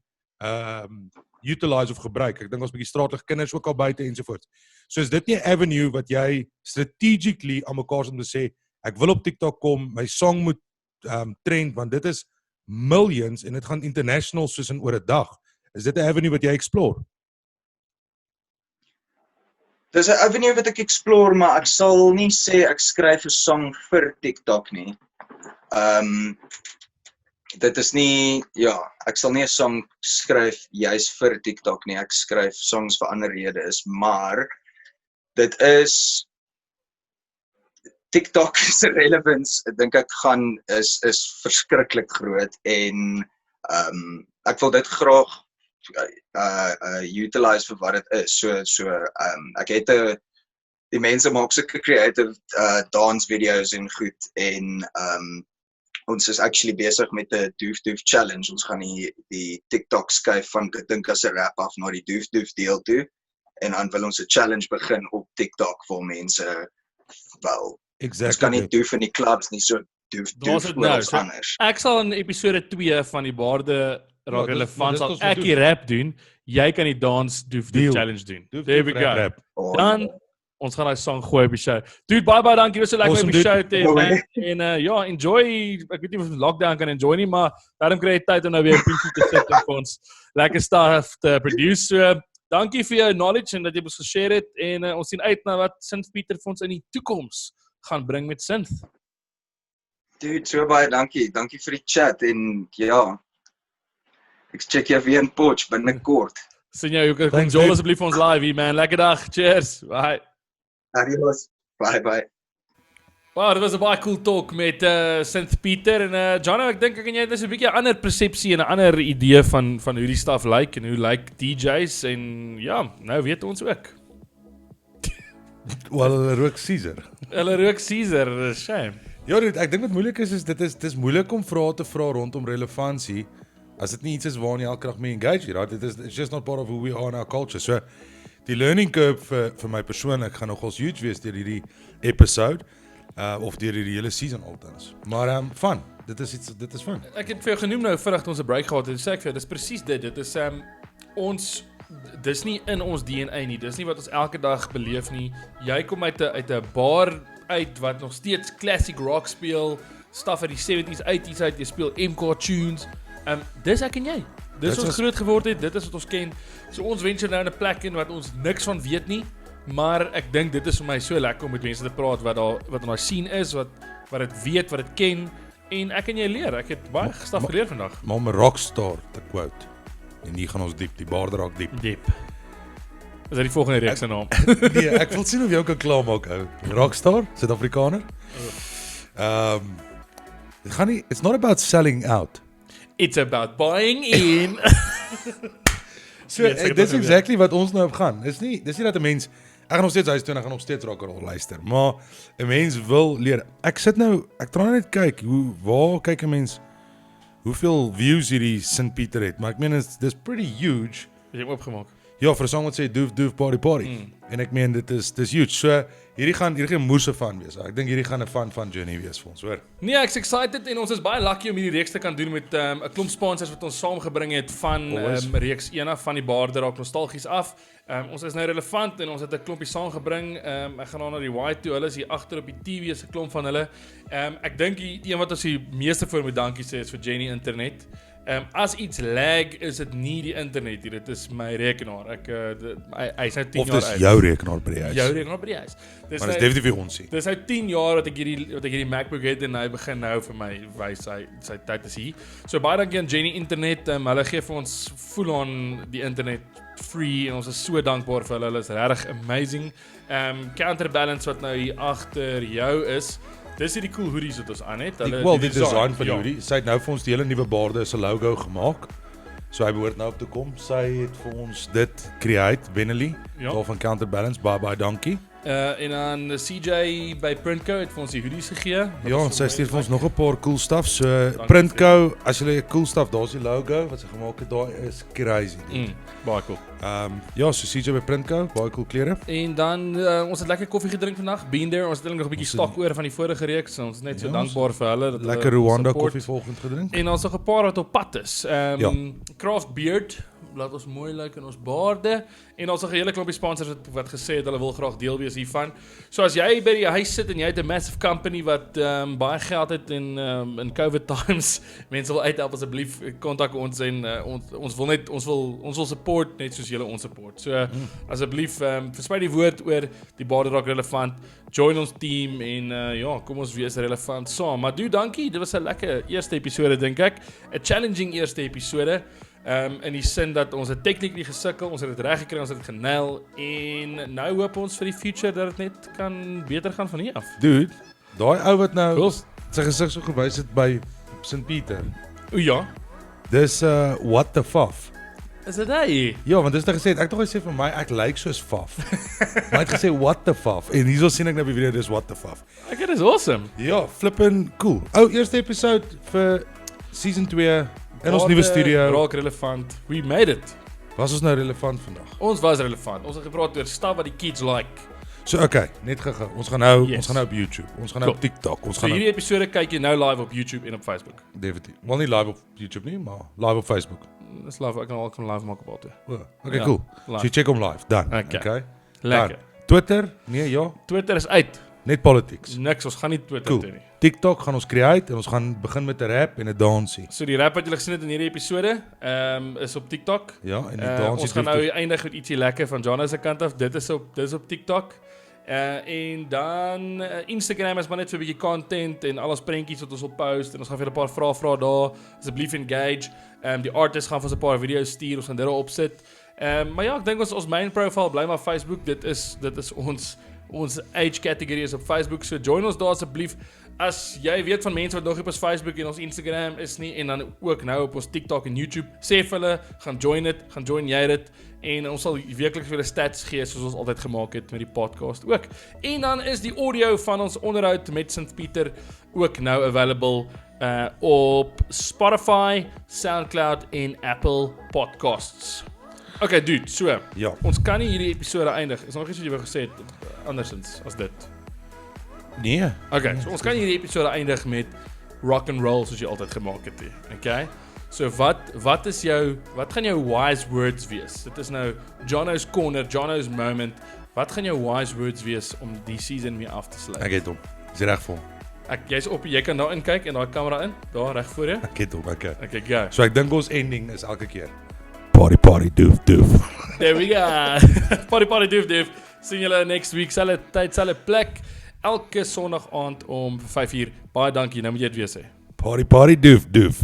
utilize of gebruik. Ek dink ons 'n bietjie straatlige kinders ook al buite ensovoorts. So is dit nie 'n avenue wat jy strategically aan mekaar moet sê, ek wil op TikTok kom, my song moet trend, want dit is millions en dit gaan international soos in oor 'n dag. Is dit 'n avenue wat jy explore? Dis 'n avenue wat ek explore, maar ek sal nie sê ek skryf 'n song vir TikTok nie. Dit is nie, ek sal nie 'n song skryf juis vir TikTok nie. Ek skryf songs vir ander redes, maar dit is TikTok se relevance, dink ek is verskriklik groot en ek wil dit graag utilize vir wat dit is. So ek het die mense maak sulke creative dance videos en goed en ons is actually besig met 'n Doof Doof challenge. Ons gaan die TikTok skuif van Katinka se rap af na die Doof Doof deel toe en dan wil ons 'n challenge begin op TikTok vir mense wel. Ons kan nie doof in die clubs nie, so doof Nou, anders. ek sal in episode 2 van die baarde raak relevant sal ek die rap doen. Jy kan die dance Doof Doof challenge doen. There we go. Dan ons gaan daai song gooi op die show. Dude, baie dankie. Dit was so lekker om op die show te hê. En enjoy. Ek weet nie of lockdown kan enjoy nie, maar daarom kry jy tyd om nou weer 'n bietjie te sit en vir ons lekker stuff te produce. So, dankie vir jou knowledge en dat jy ons geshare het en ons sien uit na wat St. Peter vir ons in die toekoms gaan bring met synth. Dude, so baie dankie. Dankie vir die chat en ek check jou weer in Potch binnekort. Sien jou kom join asseblief vir ons live hier man. Lekker dag. Cheers. Bye. Adios. Bye. Wow, dit was 'n baie cool talk met St. Peter en Jono, ek dink ek en jy het dus 'n bietjie 'n ander persepsie en 'n ander idee van hoe die stuff lyk en hoe lyk DJs en nou weet ons ook. Wel, hulle rook Caesar. Shame. Ja, ek dink wat moeilik is dit is moeilik om vrae te vra rondom relevantie as dit nie iets is waarna jy elke dag mee engage, right? It's just not part of who we are in our culture. So die learning curve vir my persoonlik gaan nogals huge wees deur hierdie episode of deur hierdie hele season altens. Maar fun. Dit is fun. Ek het vir jou genoem nou vinnig ons 'n break gehad en sê ek vir jou dis presies dit. Dit is ons dis nie in ons DNA nie. Dis nie wat ons elke dag beleef nie. Jy kom uit 'n bar uit wat nog steeds classic rock speel, stuff uit die 70s, 80s uit, jy speel MK tunes. Dis ek en jy. Dis ons groot geword het, dit is wat ons ken. So ons venture nou in 'n plek in wat ons niks van weet nie. maar ek dink dit is vir my so lekker om met mense te praat wat in daai scene is, wat dit weet, wat dit ken, en ek en jy leer. Ek het baie staf geleer vandag. Maar om 'n rockstar te quote, en hier gaan ons diep, die baarde raak diep. Diep. Is dit die volgende reeks se naam? Nee, ek wil sien of jy ook kan klaarmaak, ou. Rockstar, Suid-Afrikaner. Dit gaan nie, it's not about selling out. It's about buying in. So, dis exactly wat ons nou op gaan. Dis nie dat 'n mens, ek gaan nog steeds huis toe en ek gaan nog steeds rock and roll luister, maar 'n mens wil leer. Ek probeer net kyk, waar kyk 'n mens, hoeveel views hierdie St. Peter het, maar ek meen, dis pretty huge. Het jy hom opgemaak? Ja, vir 'n song wat sê doof doof party party. En ek meen dis huge. So hierdie gaan moerse van wees. Ek dink hierdie gaan 'n fun journey wees vir ons, hoor. Nee, ek's excited en ons is baie lucky om hierdie reeks te kan doen met 'n klomp sponsors wat ons saamgebring het van reeks 1 af van die baarde raak nostalgies af. Ons is nou relevant en ons het 'n klompie saamgebring. Ek gaan na die Y toe. Hulle is hier agter op die TV, is 'n klomp van hulle. Ek dink die een wat ons die meeste voor moet dankie sê is vir Jenny Internet. As iets lag, is dit nie die internet hier, dit is my rekenaar. Hy is nou 10 Of jaar dis oud. jou rekenaar by die huis. Jou rekenaar by die huis. Maar dis definitief vir ons. Dis nou 10 jaar wat ek hierdie MacBook het en hy begin nou vir my wys sy tyd is hier. So baie dankie aan Jenny Internet. Hulle gee vir ons full on die internet free en ons is so dankbaar vir hulle. Hulle is regtig amazing. Counterbalance wat nou hier agter jou is. Dis hierdie cool hoodies wat ons aan het. Die design van die hoodie. Sy het nou vir ons die hele nuwe baarde se logo gemaak. So hy behoort nou op te kom. Sy het vir ons dit create, Benelli, daar van Counterbalance. Baie dankie. En dan CJ by Printco het vir ons die hoodies gegee. Ja, sy stuur vir ons nog 'n paar cool stuff. So Printco, as jy cool stuff, daar's die logo wat sy gemaak het, daai is crazy. Baie cool. Ja, so CJ by Printco, baie cool klere. En dan ons het lekker koffie gedrink vandag. Been there. Ons het nog 'n bietjie stok oor van die vorige reeks. Ons is net so dankbaar vir hulle dat lekker Rwanda koffie volgend gedrink. En ons het 'n paar wat op pad is. Craft Beard laat ons mooi lyk in ons baarde. En ons het 'n hele klompie sponsors wat gesê het hulle wil graag deel wees hiervan. So as jy by die huis sit en jy het 'n massive company wat baie geld het en in COVID times mense wil uithelp, asseblief kontak ons en ons wil support net soos julle ons support. So asseblief versprei die woord oor die baarde raak relevant. Join ons team en kom ons wees relevant saam. Maar dankie, dit was 'n lekker eerste episode dink ek. 'n Challenging eerste episode. In die sin dat ons het technically gesukkel, ons het dit reg gekry, ons het dit genail en nou hoop ons vir die future dat dit net kan beter gaan van hier af. Dude, daai ou wat nou Cool. sy gesig so gewys het by St. Peter. O ja, Dis what the fuff. is dit hy? Ja, want dis net gesê, ek het gesê vir my ek lyk soos fuff. Maar hy het gesê what the fuff en hierso sien ek nou die video dis what the fuff. Ek dit is awesome. Ja, flippin cool. Eerste episode vir season 2 in ons nuwe studio. Raak relevant. We made it. Was ons nou relevant vandag? Ons was relevant. Ons het gepraat oor stuff wat die kids like. So net gou. Ons gaan nou Yes. op YouTube. Ons gaan nou op TikTok. Ons So gaan hierdie episode kyk jy nou live op YouTube en op Facebook. definitief. Wel nie live op YouTube nie, maar live op Facebook. Dis live, ek kan live maak op al toe. Okay, Ja, cool. live. So check hom live. Dan. Okay. Lekker. Dan. Twitter? Nee, ja. Twitter is uit. Net politics. Niks, ons gaan nie Twitter Cool. toe nie. TikTok gaan ons create en ons gaan begin met 'n rap en 'n dansie. So die rap wat julle gesien het in hierdie episode, is op TikTok. Ja, en die dansie. Ons gaan nou eindig met ietsie lekker van Jonas se kant af. Dit is op TikTok. En dan Instagram is maar net so 'n bietjie content en alles prentjies wat ons wil post en ons gaan vir 'n paar vrae vra daar. Asseblief engage. Die artists gaan vir ons 'n paar video's stuur, ons gaan dit daarop sit. Maar ja, ek dink ons main profile bly maar Facebook. Dit is ons age category is op Facebook. So join ons daar asseblief. As jy weet van mense wat nog op ons Facebook en ons Instagram is nie en dan ook nou op ons TikTok en YouTube, sê vir hulle, gaan join jy dit en ons sal weekliks vir hulle stats gee soos ons altyd gemaak het met die podcast ook. En dan is die audio van ons onderhoud met St. Peter ook nou available op Spotify, SoundCloud en Apple Podcasts. Okay, dude, so. Ja. Ons kan nie hierdie episode eindig. Is nog iets wat jy wou gesê het andersins as dit. Nee. Okay, so ons kan hierdie episode eindig met rock and roll soos jy altyd gemaak het. Okay? So wat gaan jou wise words wees? Dit is nou Jono's corner, Jono's moment. Wat gaan jou wise words wees om die season mee af te sluit? Ek het hom. Is reg vir hom. Jy's op, jy kan daar in kyk en daai kamera in, daar reg voor jou. Ek het hom. Okay. Okay, go. So ek dink ons ending is elke keer party doof doof. There we go. Party doof doof. Sien julle next week, selfe tyd, selfe plek, elke Sondag aand om 5uur. Baie dankie, nou moet jy dit weer sê. Party, party, doof, doof.